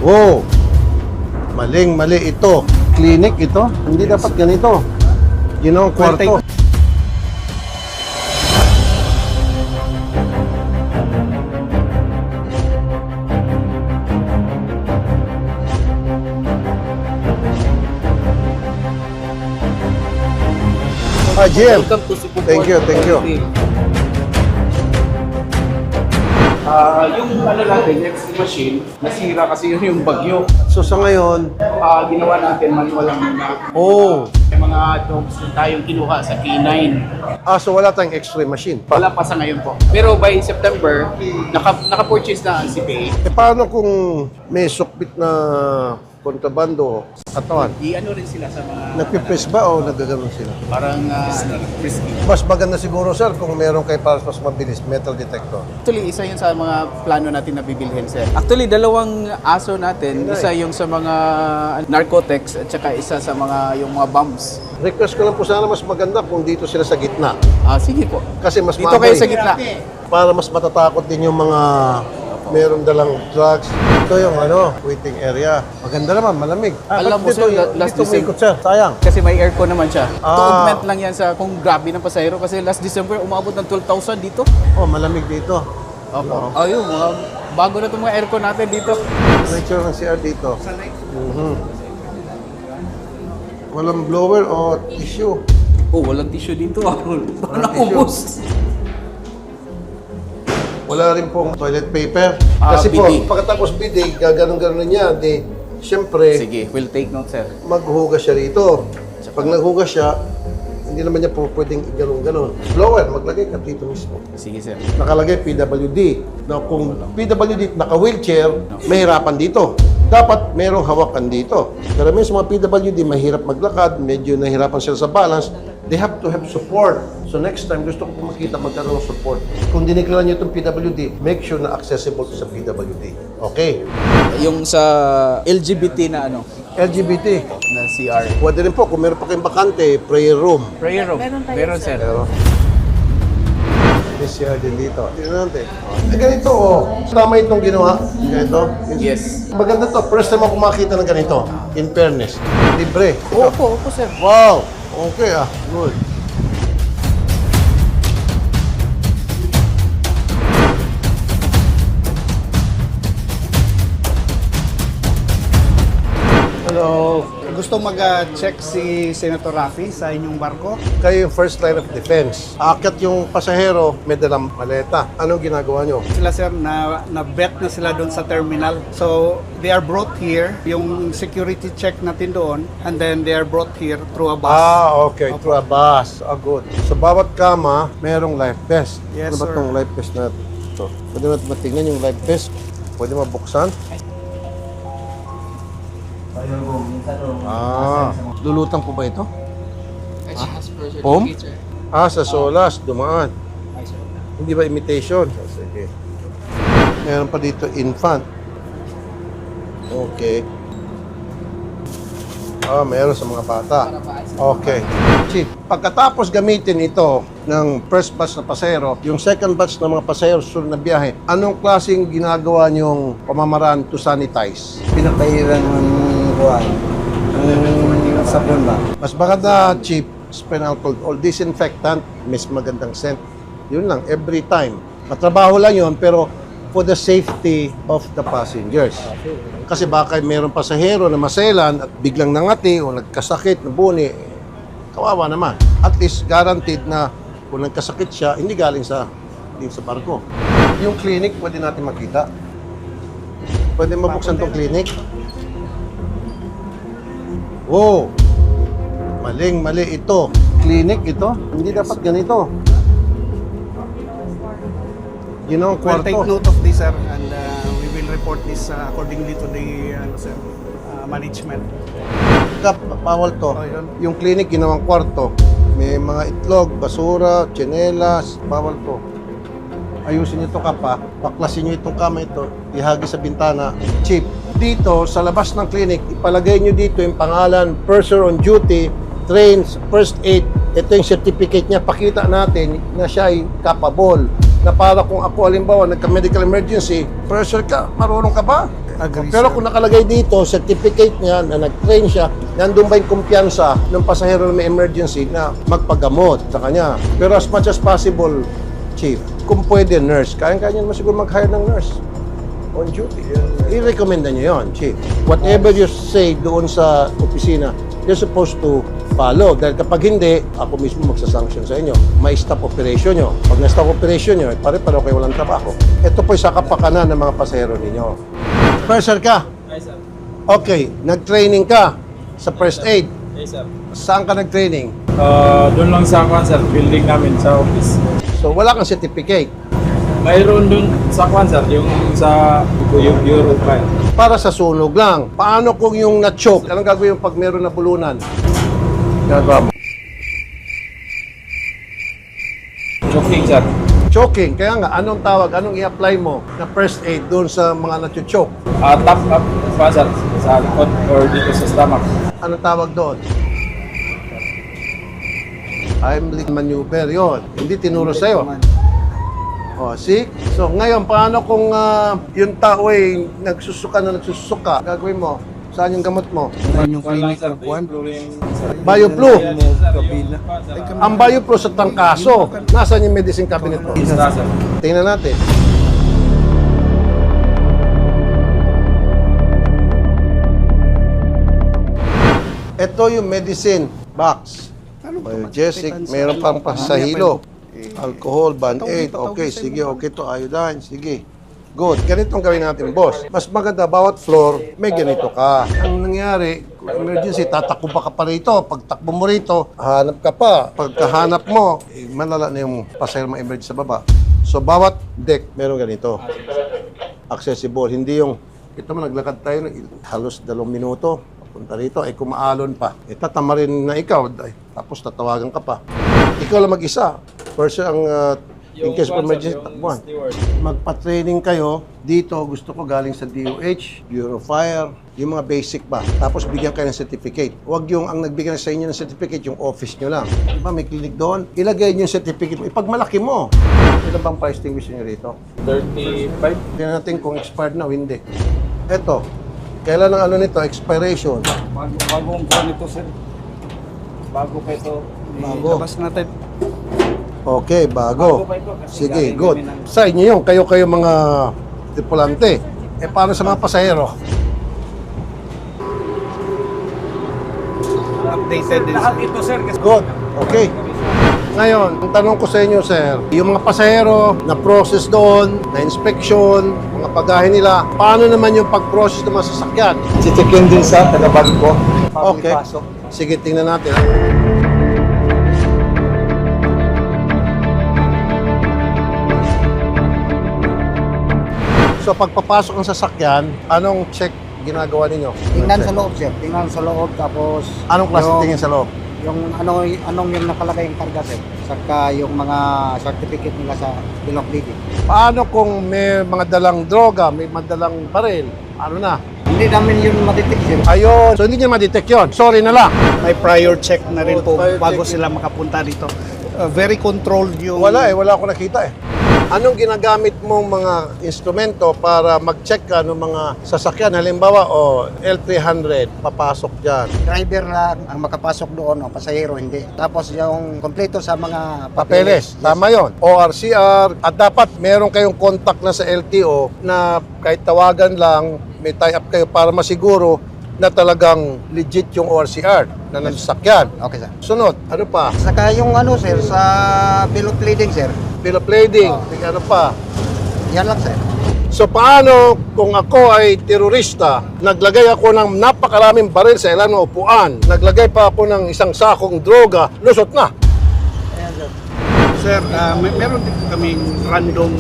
Wow! Maling-mali ito. Clinic ito. Hindi dapat ganito. Yun ang kwarto. Ah, Jim. Welcome to Cebu. Thank you, thank you. Yung ano natin, X-ray machine, nasira kasi yun yung bagyo. So sa ngayon, Ginawa natin manual lang muna. oh, May mga dogs na tayong kinuha sa K9. so wala tayong x-ray machine. Wala pa sa ngayon po. Pero by September, naka-purchase na ang CPA. Paano kung may sukbit na kontrabando katawan? I-ano rin sila sa mga Nagpipress ba o nagaganon sila? parang risky. Mas maganda siguro, sir, kung meron kayo para mas mabilis, metal detector. Actually, isa yun sa mga plano natin na bibilhin, sir. Actually, dalawang aso natin. Isa yung sa mga narcotics at saka isa sa mga yung mga bombs. Request ko lang po sana mas maganda kung dito sila sa gitna. Sige po. Kasi mas Dito maabay. kayo sa gitna. Para mas matatakot din yung mga meron dalang drugs. Ito yung waiting area. Maganda naman, malamig. Alam mo, dito, sir, last dito umikot, sir. Sayang. Kasi may aircon naman siya. Ah. To augment lang yan sa kung grabe ng pasahero. Kasi last December, umabot ng 12,000 dito. Oh, malamig dito. Opo. Ayun, mga bago na itong mga aircon natin dito. Nature ng CR dito. Walang blower o tissue. Oh, walang tissue dito. Parang tissue. ubos. Wala rin pong toilet paper. Kasi po, bidet. pagkatapos bidet, gaganon-ganon niya. Di, siyempre, Sige, we'll take note, sir. maghugas siya rito. Pag naghugas siya, hindi naman niya po pwedeng ganon-ganon. Blower, maglagay ka dito mismo. Sige, sir. Nakalagay PWD. Now, kung PWD naka-wheelchair, mahirapan dito. Dapat merong hawakan dito. Karamihan sa mga PWD, mahirap maglakad, medyo nahirapan sila sa balance. They have to have support. So next time, gusto ko po makita magkaroon ng support. Kung diniklara niyo itong PWD, make sure na accessible sa PWD. Okay. Yung sa LGBT na LGBT. na CR. Pwede rin po, kung meron pa kayong bakante, prayer room. Prayer room. Meron, sir. May CR din dito. Tingnan natin. Ganito, tama itong ginawa. Ganito. Yes. Maganda to. First time ako makita ng ganito. In fairness. Libre. Opo, sir. Wow! Okay good. Hello. Gusto mag-check si Senator Raffy sa inyong barko? Kayo yung first line of defense. Aakyat yung pasahero, may dalang maleta. Anong ginagawa nyo? Sila sir, na-bet na sila doon sa terminal. So, they are brought here, yung security check natin doon, and then they are brought here through a bus. Okay. Through a bus. Good. So, bawat kama, merong life vest. Yes, ano ba sir. itong life vest na ito? Pwede natin matingnan yung life vest. Pwede mabuksan. Lulutang po ba ito? Home? Sa Solas, dumaan. Hindi ba imitation? Sige. Meron pa dito, infant. Okay. Meron sa mga bata. Okay. Chief, pagkatapos gamitin ito ng first batch na pasahero, yung second batch ng mga pasahero susunod na biyahe, anong klaseng ginagawa niyong pamamaraan to sanitize? Pinapahiran ng buwan. Sabon ba? Mas maganda, Chief, spray alcohol or disinfectant, mas magandang scent. Yun lang, every time. Matrabaho lang yun, pero for the safety of the passengers. Kasi baka mayroong pasahero na maselan at biglang nangati o nagkasakit, nabuni, kawawa naman. At least guaranteed na kung nagkasakit siya, hindi galing sa barko. Yung clinic, pwede natin makita. Pwede mabuksan tong clinic. Wow! Maling-mali ito. Clinic ito. Hindi dapat ganito. Yun ang We'll take kwarto. note of this sir, and we will report this accordingly to the management. Bawal to. Yun. Yung clinic, ginawang kwarto. May mga itlog, basura, tsinelas. Bawal to. Ayusin nyo ito kapa. Baklasin nyo itong kama ito. Ihagi sa bintana. Chief, dito sa labas ng clinic, ipalagay nyo dito yung pangalan, person on duty, trains, first aid. Ito yung certificate niya. Pakita natin na siya ay capable. Na para kung ako, halimbawa, nagka-medical emergency, pressure ka, marunong ka ba? Agree, Pero sir. kung nakalagay dito, certificate niya na nag-train siya, nandun ba yung kumpiyansa ng pasahero na may emergency na magpagamot sa kanya. Pero as much as possible, Chief, kung pwede nurse, kaya-kaya niya naman siguro mag-hire ng nurse on duty. I-recommenda niyo yon, Chief. Whatever you say doon sa opisina, you're supposed to follow. Dahil kapag hindi, ako mismo magsasanction sa inyo. May stop operation nyo. Pag na-stop operation nyo, pare-pareho kayo walang trabaho. Ito po sa kapakanan ng mga pasahero ninyo. Purser ka? Yes, sir. Okay, nag-training ka sa first aid. Yes, sir. Saan ka nag-training? Doon lang sa sir, building namin sa office. So, wala kang certificate. Mayroon doon sa sir, yung sa yung Bureau of Fire. Para sa sunog lang. Paano kung yung na-choke? Anong gagawin pag meron na bulunan? Gagawa mo. Choking, sir. Choking. Kaya nga, anong tawag? Anong i-apply mo na first aid doon sa mga na-choke? Tap up pa, sir, sa likod or dito sa stomach. Anong tawag doon? Heimlich maneuver yon. Hindi tinuro sa'yo. O, see? So, ngayon, paano kung yung tao ay nagsusuka? Gagawin mo? Saan yung gamot mo? Yung clinic sir, of one. BioFlu. Kabila. Ang BioFlu sa tangkaso. Nasaan yung medicine cabinet mo? Basta, sir. Tingnan natin. Ito yung medicine box. Biogesic, mayroon pang pasahilo. Alcohol, Band-Aid. Okay, sige, okay to. Iodine, sige. Good. Ganitong gawin natin, boss. Mas maganda, bawat floor, may ganito ka. Ang nangyari, kung emergency, tatakbo pa ka pa rito. Pag takbo mo rito, hanap ka pa. Pagkahanap mo, malala na yung pasahero mga emergency sa baba. So, bawat deck, meron ganito. Accessible. Hindi yung, ito mo, naglakad tayo, halos 2 minuto. Punta rito, ay kumaalon pa. Tatama rin na ikaw, tapos tatawagan ka pa. Ikaw lang mag-isa. First, ang in case of emergency, takbuhan. Magpa-training kayo. Dito, gusto ko galing sa DOH, Bureau of Fire, yung mga basic ba. Tapos bigyan kayo ng certificate. Huwag yung ang nagbigyan sa inyo ng certificate, yung office nyo lang. Diba, may clinic doon. Ilagay nyo yung certificate mo. Ipagmalaki mo. Ilan bang price distinguish nyo rito? 35. Tingnan natin kung expired na o hindi. Eto. Kailan ang ano nito? Expiration. Bagong buwan ito, sir. Bago pa ito. Bago. Labas natin. Okay, bago. pa ito kasi Sige, galing good. kami ng- Sa inyo yun, kayo mga tripulante. Paano sa mga pasahero? Updated din. Lahat ito, sir. Kasi Good. Okay. Ngayon, ang tanong ko sa inyo, sir, yung mga pasahero na process doon, na inspection, mga pagahe nila, paano naman yung pag-process ng mga sasakyan? Chichikin din sa taga-bag ko. Okay. Sige, tingnan natin. So, pagpapasok ng sasakyan, anong check ginagawa ninyo? Tingnan sa loob, sir. Tingnan sa loob, tapos... Anong klase tingin sa loob? Yung anong yung nakalagay yung karga, sir. Saka yung mga certificate nila sa bill of lading. Paano kung may mga dalang droga, may madalang baril? Ano na? Hindi namin yun madetect, sir. Ayun. So, hindi nyo ma-detect yun. Sorry na lang. May prior check na rin po Prior bago check. sila makapunta dito. Very controlled yung... Wala akong nakita eh. Anong ginagamit mong mga instrumento para mag-check ka ng mga sasakyan? Halimbawa, L300, papasok dyan. Driver lang ang makapasok doon, pasahero hindi. Tapos yung kompleto sa mga Papeles, Yes. tama yon. ORCR, at dapat meron kayong contact na sa LTO na kahit tawagan lang, may tie-up kayo para masiguro na talagang legit yung ORCR na nasasakyan. Okay, sir. Sunod, ano pa? Saka yung sir, sa bill of lading, sir. Bill of lading, ano pa? Yan lang, sir. So paano kung ako ay terorista, naglagay ako ng napakaraming baril sa ilang ng upuan, naglagay pa ako ng isang sakong droga, lusot na. Sir, meron din po kaming random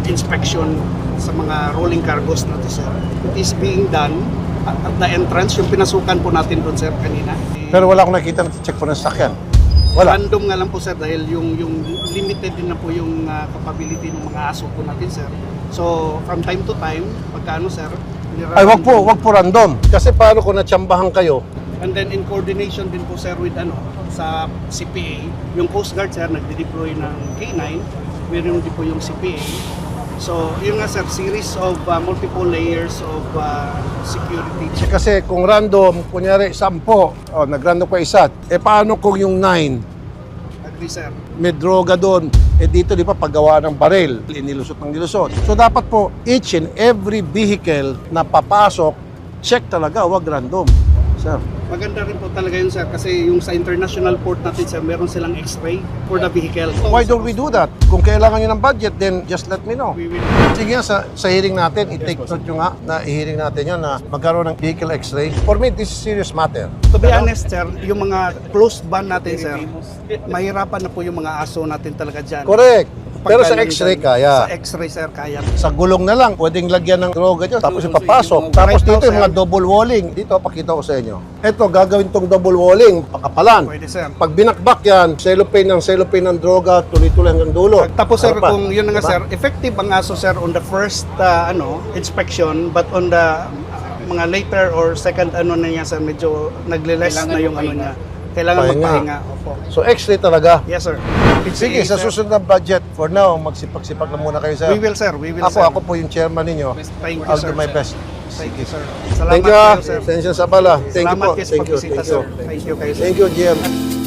inspection sa mga rolling cargos natin, sir. It is being done at the entrance, yung pinasukan po natin doon, sir, kanina. Pero wala akong nakita na check po ng sakyan. Wala. Random nga lang po, sir, dahil yung limited din na po yung capability ng mga aso po natin, sir. So, from time to time, pagkaano, sir, Ay, wag po random. Kasi paano kung natsambahan kayo? And then in coordination din po, sir, with sa CPA, yung Coast Guard, sir, nagde-deploy ng K9, meron din po yung CPA. So, yun nga sir, series of multiple layers of security. Kasi kung random, kunyari 10, nag-random pa isa, paano kung yung 9, Agree sir. may droga doon, dito di ba paggawa ng baril, inilusot ng nilusot. So dapat po, each and every vehicle na papasok, check talaga, wag random. Sir, Maganda rin po talaga yun sir kasi yung sa international port natin sir, meron silang x-ray for the vehicle. why don't we do that? Kung kailangan nyo ng budget, then just let me know. We will. Sige nga, sa hearing natin, i-take note nyo nga na i-hearing natin yun na magkaroon ng vehicle x-ray. For me, this is serious matter. To be honest sir, yung mga closed ban natin sir, mahirapan na po yung mga aso natin talaga dyan. Correct. Pero sa Pagka x-ray nandyan, kaya. Sa x-ray sir, kaya. Sa gulong na lang, pwedeng lagyan ng droga dyan, tapos ipapasok. Tapos Right dito now, yung mga sir. double walling. Dito, pakita ko sa inyo. Ito, gagawin tong double walling, pakapalan. Pwede sir. Pag binakbak yan, cellophane ng droga, tuloy-tuloy hanggang dulo. Tapos sir, Ano pa? kung yun na nga Diba? sir, effective ang aso sir on the first inspection, but on the mga later or second na niya sir, medyo nagle-less na yung niya. Kailangan Pahinga. magpahinga. Opo. So, x-ray talaga. Yes sir. Sige, sa sir. susunod na budget, for now, magsipag-sipag na muna kayo, sir. We will sir, we will Ako, sir. ako po yung chairman ninyo. Thank you I'll sir. do my best. Thank you sir. Thank Salamat you, kayo sir. Atensyon sa bala. Thank you Salamat po. kayo sa Thank you. pagbisita Thank you. sir. Thank you kayo sir. Thank you, GM.